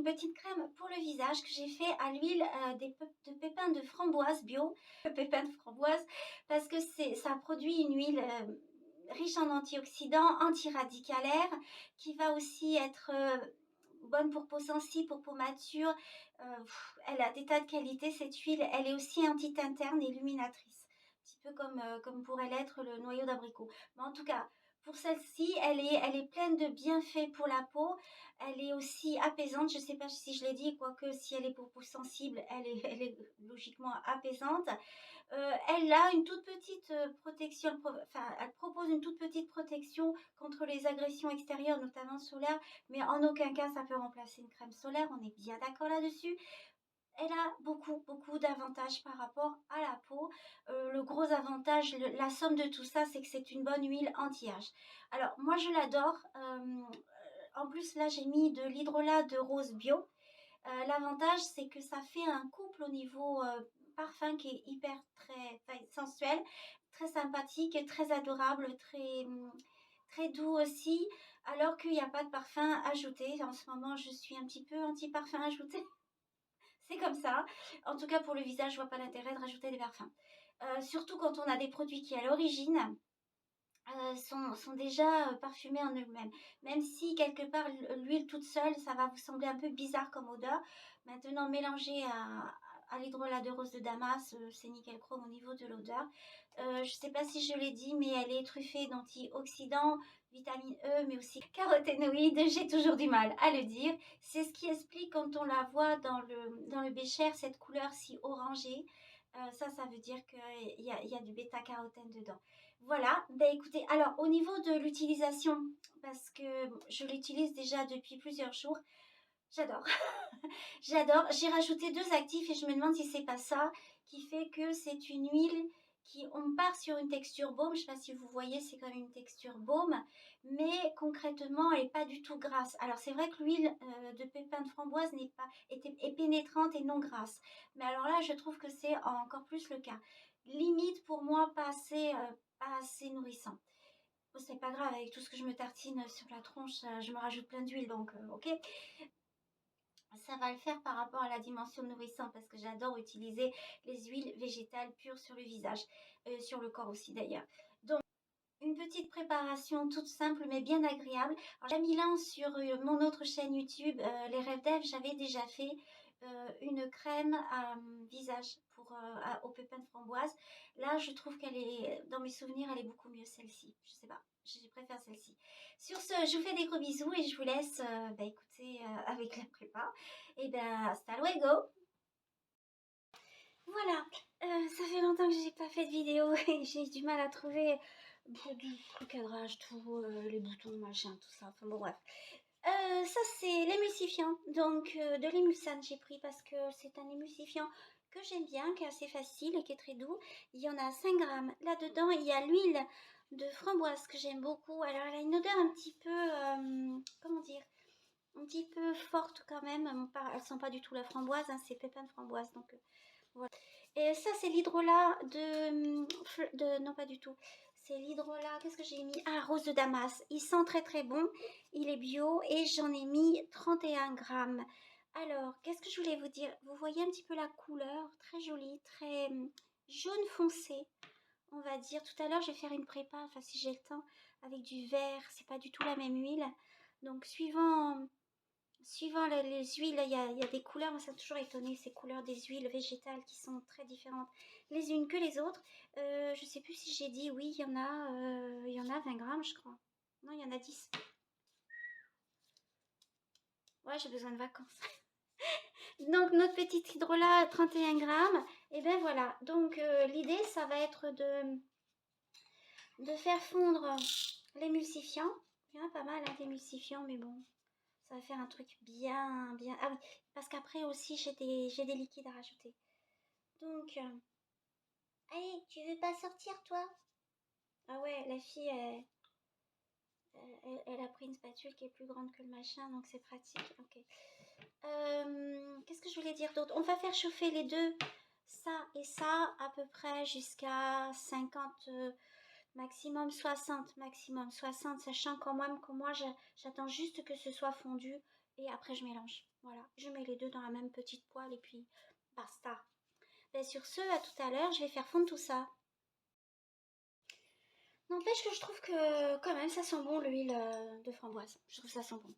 petite crème pour le visage que j'ai fait à l'huile de pépins de framboise bio, pépins de framboise, parce que ça produit une huile riche en antioxydants, antiradicalaire, qui va aussi être bonne pour peau sensible, pour peau mature. Elle a des tas de qualités cette huile. Elle est aussi anti-tinterne et illuminatrice, un petit peu comme pourrait l'être le noyau d'abricot. Mais en tout cas, pour celle-ci, elle est pleine de bienfaits pour la peau. Elle est aussi apaisante. Je ne sais pas si je l'ai dit, quoique si elle est pour peau sensible, elle est logiquement apaisante. Elle a une toute petite protection, enfin, elle propose une toute petite protection contre les agressions extérieures, notamment solaires, mais en aucun cas ça peut remplacer une crème solaire, on est bien d'accord là-dessus. Elle a beaucoup d'avantages par rapport à la peau. Le gros avantage, la somme de tout ça, c'est que c'est une bonne huile anti-âge. Alors, moi, je l'adore. En plus, là, j'ai mis de l'hydrolat de rose bio. L'avantage, c'est que ça fait un couple au niveau parfum qui est hyper très sensuel, très sympathique, très adorable, très doux aussi, alors qu'il n'y a pas de parfum ajouté. En ce moment, je suis un petit peu anti-parfum ajouté. C'est comme ça. En tout cas, pour le visage, je vois pas l'intérêt de rajouter des parfums. Surtout quand on a des produits qui, à l'origine, sont déjà parfumés en eux-mêmes. Même si quelque part l'huile toute seule, ça va vous sembler un peu bizarre comme odeur. Maintenant, mélangée à l'hydrolat de rose de Damas, c'est nickel chrome au niveau de l'odeur. Je ne sais pas si je l'ai dit, mais elle est truffée d'antioxydants, vitamine E, mais aussi caroténoïdes. J'ai toujours du mal à le dire. C'est ce qui explique quand on la voit dans le bécher, cette couleur si orangée. Ça veut dire qu'il y a du bêta-carotène dedans. Voilà, ben écoutez, alors au niveau de l'utilisation, parce que je l'utilise déjà depuis plusieurs jours, j'adore. J'adore. J'ai rajouté 2 actifs et je me demande si c'est pas ça qui fait que c'est une huile qui, on part sur une texture baume. Je sais pas si vous voyez, c'est comme une texture baume, mais concrètement, elle n'est pas du tout grasse. Alors c'est vrai que l'huile de pépins de framboise est pénétrante et non grasse. Mais alors là, je trouve que c'est encore plus le cas. Limite pour moi, pas assez nourrissant. Bon, c'est pas grave, avec tout ce que je me tartine sur la tronche, je me rajoute plein d'huile, donc ok. Ça va le faire par rapport à la dimension nourrissante parce que j'adore utiliser les huiles végétales pures sur le visage, sur le corps aussi d'ailleurs. Donc, une petite préparation toute simple mais bien agréable. J'ai mis là sur mon autre chaîne YouTube, Les Rêves d'Ève, j'avais déjà fait une crème à visage au pépins de framboise. Là, je trouve qu'elle est, dans mes souvenirs, elle est beaucoup mieux celle-ci. Je sais pas, je préfère celle-ci. Sur ce, je vous fais des gros bisous et je vous laisse écouter avec la prépa. Et ben, hasta luego! Voilà, ça fait longtemps que j'ai pas fait de vidéo et j'ai du mal à trouver le cadrage, tout, les boutons, machin, tout ça. Enfin bon, bref. Ça, c'est l'émulsifiant. Donc, de l'émulsane, j'ai pris parce que c'est un émulsifiant que j'aime bien, qui est assez facile et qui est très doux. Il y en a 5 grammes. Là-dedans, il y a l'huile de framboise que j'aime beaucoup. Alors, elle a une odeur un petit peu, comment dire, un petit peu forte quand même. Elle sent pas du tout la framboise, hein, c'est pépins de framboise. Donc, voilà. Et ça, c'est l'hydrolat non, pas du tout. C'est l'hydrolat, qu'est-ce que j'ai mis? Ah, rose de Damas. Il sent très bon. Il est bio et j'en ai mis 31 grammes. Alors, qu'est-ce que je voulais vous dire? Vous voyez un petit peu la couleur? Très jolie, très jaune foncé, on va dire. Tout à l'heure, je vais faire une prépa, enfin si j'ai le temps, avec du vert. C'est pas du tout la même huile. Donc, Suivant les huiles, il y a des couleurs. Moi, ça m'a toujours étonné, ces couleurs des huiles végétales qui sont très différentes les unes que les autres. Je ne sais plus si j'ai dit, oui, il y en a 20 grammes, je crois. Non, il y en a 10. Ouais, j'ai besoin de vacances. Donc, notre petite hydrolat, 31 grammes. Et ben voilà. Donc, l'idée, ça va être de faire fondre l'émulsifiant. Il y en a pas mal, hein, d'émulsifiants, mais bon. Ça va faire un truc bien. Ah oui, parce qu'après aussi, j'ai des liquides à rajouter. Donc, allez, tu veux pas sortir, toi? Ah ouais, la fille, elle a pris une spatule qui est plus grande que le machin, donc c'est pratique. Ok. Qu'est-ce que je voulais dire d'autre? On va faire chauffer les deux, ça et ça, à peu près jusqu'à 50, maximum 60, sachant quand même que moi, j'attends juste que ce soit fondu et après je mélange. Voilà, je mets les deux dans la même petite poêle et puis basta. Ben, sur ce, à tout à l'heure, je vais faire fondre tout ça. N'empêche que je trouve que quand même ça sent bon l'huile de framboise. Je trouve ça sent bon.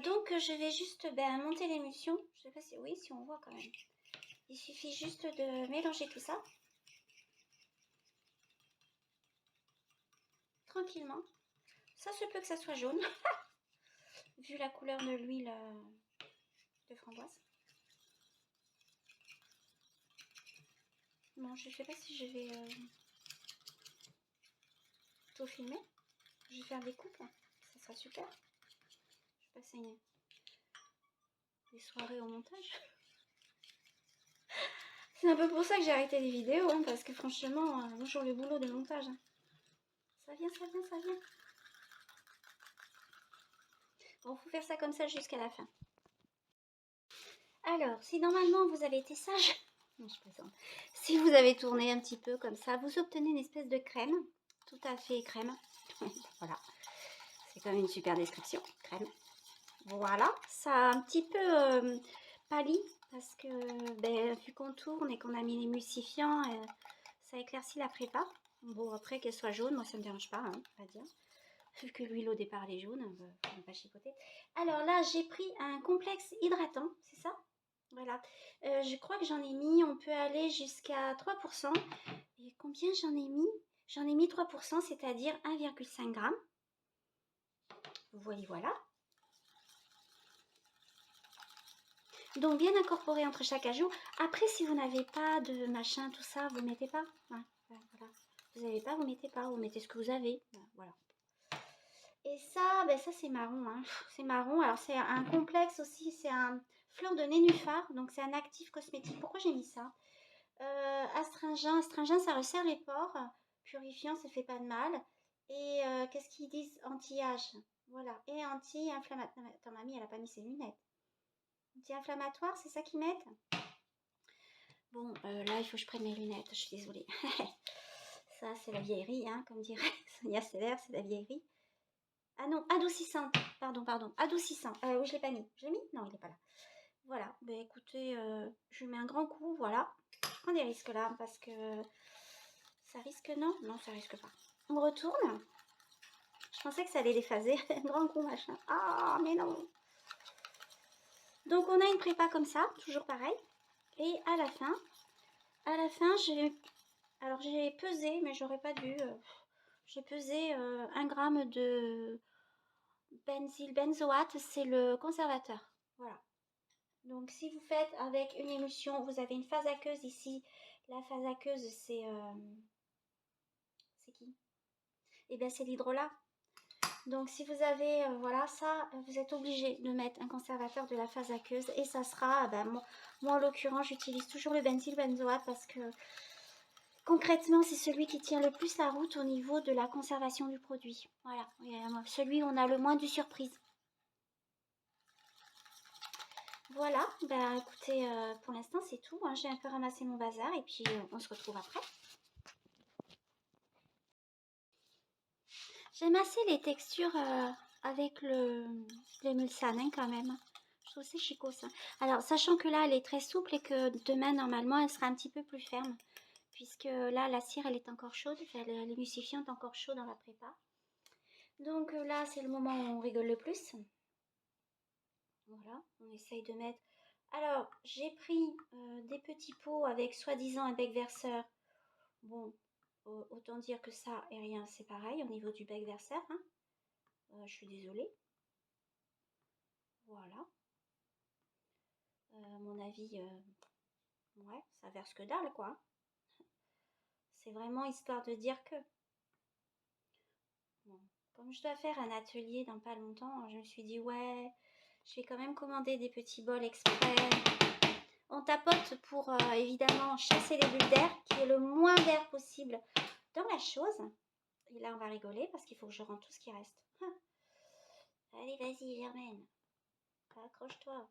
Donc je vais juste monter l'émulsion. Je sais pas si oui, si on voit quand même. Il suffit juste de mélanger tout ça tranquillement. Ça se peut que ça soit jaune vu la couleur de l'huile de framboise. Bon, je sais pas si je vais tout filmer. Je vais faire des coupes, ça sera super. Je vais passer des soirées au montage. C'est un peu pour ça que j'ai arrêté les vidéos, hein, parce que franchement, bonjour le boulot de montage. Hein. Ça vient, ça vient, ça vient. Bon, faut faire ça comme ça jusqu'à la fin. Alors, si normalement vous avez été sage, non, je plaisante. Si vous avez tourné un petit peu comme ça, vous obtenez une espèce de crème, tout à fait crème. Voilà, c'est quand même une super description, crème. Voilà, ça a un petit peu pâli parce que vu qu'on tourne et qu'on a mis l'émulsifiant, ça éclaircit la prépa. Bon, après qu'elle soit jaune, moi ça me dérange pas, hein, on va dire. Vu que l'huile au départ elle est jaune, faut ne pas chipoter. Alors là, j'ai pris un complexe hydratant, c'est ça? Voilà. Je crois que j'en ai mis, on peut aller jusqu'à 3%. Et combien j'en ai mis? J'en ai mis 3%, c'est-à-dire 1,5 g. Vous voyez, voilà. Donc bien incorporé entre chaque ajout. Après, si vous n'avez pas de machin, tout ça, vous ne mettez pas. Ouais, voilà. Vous n'avez pas, vous mettez pas. Vous mettez ce que vous avez. Voilà. Et ça, ça c'est marron. Hein. C'est marron. Alors c'est un complexe aussi. C'est un fleur de nénuphar. Donc c'est un actif cosmétique. Pourquoi j'ai mis ça? Astringent, ça resserre les pores. Purifiant, ça fait pas de mal. Et qu'est-ce qu'ils disent? Anti-âge. Voilà. Et anti-inflammatoire. Attends, mamie, elle a pas mis ses lunettes. Anti-inflammatoire, c'est ça qu'ils mettent? Bon, là, il faut que je prenne mes lunettes. Je suis désolée. Ça, c'est la vieillerie, hein, comme dirait Sonia Seller, c'est la vieillerie. Ah non, adoucissant. Pardon. Adoucissant. Oui, je l'ai pas mis. Je l'ai mis? Non, il n'est pas là. Voilà. Ben écoutez, je mets un grand coup. Voilà. Je prends des risques là parce que ça risque, non? Non, ça risque pas. On retourne. Je pensais que ça allait déphaser. Un grand coup, machin. Ah, mais non. Donc, on a une prépa comme ça, toujours pareil. Et à la fin, alors j'ai pesé, mais j'aurais pas dû. J'ai pesé 1 gramme de benzoate, c'est le conservateur. Voilà. Donc si vous faites avec une émulsion, vous avez une phase aqueuse ici. La phase aqueuse, c'est qui? Eh bien, c'est l'hydrolat. Donc si vous avez, voilà, ça, vous êtes obligé de mettre un conservateur de la phase aqueuse. Et ça sera, moi en l'occurrence, j'utilise toujours le benzoate parce que concrètement, c'est celui qui tient le plus la route au niveau de la conservation du produit. Voilà, celui où on a le moins de surprises. Voilà, écoutez, pour l'instant c'est tout. Hein. J'ai un peu ramassé mon bazar et puis on se retrouve après. J'aime assez les textures avec l'émulsane hein, quand même. Je trouve c'est chicos ça. Alors, sachant que là elle est très souple et que demain normalement elle sera un petit peu plus ferme. Puisque là la cire elle est encore chaude, l'émulsifiant est encore chaud dans la prépa. Donc là, c'est le moment où on rigole le plus. Voilà, on essaye de mettre... Alors, j'ai pris des petits pots avec soi-disant un bec verseur. Bon, autant dire que ça et rien, c'est pareil au niveau du bec verseur. Hein. Je suis désolée. Voilà. À mon avis, ouais, ça verse que dalle, quoi. C'est vraiment histoire de dire que... Bon, comme je dois faire un atelier dans pas longtemps, je me suis dit, ouais... Je vais quand même commander des petits bols exprès. On tapote pour évidemment chasser les bulles d'air, qu'il y ait le moins d'air possible dans la chose. Et là, on va rigoler parce qu'il faut que je rende tout ce qui reste. Allez, vas-y, Germaine. Accroche-toi.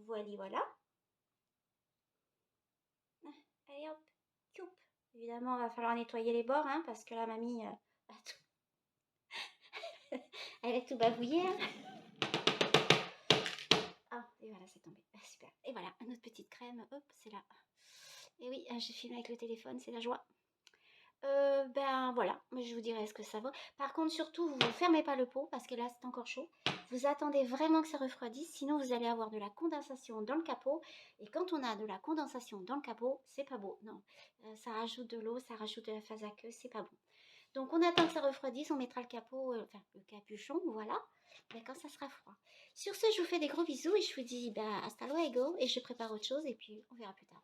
Voilà. Allez hop, youp. Évidemment, il va falloir nettoyer les bords hein, parce que la mamie a Elle est tout bavouillée. Hein. Ah, et voilà, c'est tombé. Ah, super. Et voilà, notre petite crème. Hop, c'est là. Et oui, je filme avec le téléphone, c'est la joie. Ben voilà, je vous dirai ce que ça vaut. Par contre, surtout, vous ne fermez pas le pot parce que là, c'est encore chaud. Vous attendez vraiment que ça refroidisse, sinon vous allez avoir de la condensation dans le capot. Et quand on a de la condensation dans le capot, c'est pas beau. Non, ça rajoute de l'eau, ça rajoute de la phase aqueuse, c'est pas bon. Donc on attend que ça refroidisse, on mettra le capot, enfin le capuchon, voilà. Mais quand ça sera froid. Sur ce, je vous fais des gros bisous et je vous dis ben, hasta luego et je prépare autre chose et puis on verra plus tard.